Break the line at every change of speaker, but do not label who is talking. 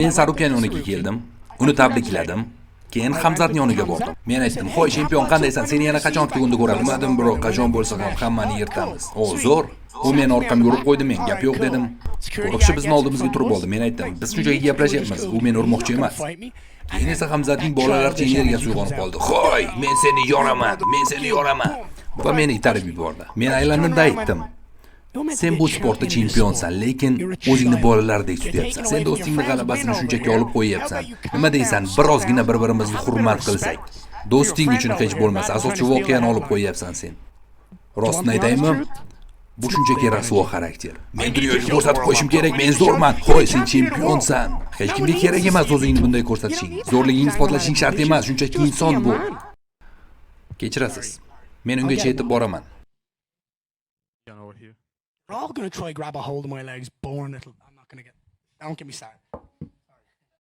Men Sarukan yoniga keldim. Uni tabrikladim. Keyin Hamzatning yoniga bordim. Men aytdim, "Xo'y, chempion qandaysan? Seni yana qachon kunda ko'raman?" Dedim, "Biroq qachon bo'lsa ham hammani yirtamiz." "O, zo'r." U meni orqamga urib qo'ydi, men gap yo'q dedim. Qo'riqchi bizni oldimizga turib oldi. Men aytdim, "Biz shunchaki gaplashyapmiz. U meni urmoqchi emas." Keyin esa Hamzatning bolalarcha energiyasi uyg'onib qoldi. "Xo'y, men seni yoraman, men seni yoraman." Va meni itarib yubordi. Men aylandimda aytdim, "Sen bu sportda chempionsan, lekin o'zingni bolalardek tutyapsan. Sen do'stingning g'alabasini shunchaki olib qo'yyapsan. Nima deysan? Birozgina bir-birimizni hurmat qilsak. Do'sting uchun hech bo'lmasa asoschi voqeani olib qo'yyapsan sen. Rostni aytaymi? Bu shunchaki rasvo xarakter. Men dunyoga ko'rsatib qo'yishim kerak, men zo'rman. Xo'y, sen chempionsan. Hech kimga kerak emas o'zingni bunday ko'rsatishing. Zo'rligingni isbotlashing shart emas, shunchaki inson bu." Kechirasiz. Men ungacha yetib boraman.
They're all going to try grab a hold of my legs, born little. I'm not going to get. Don't get me started.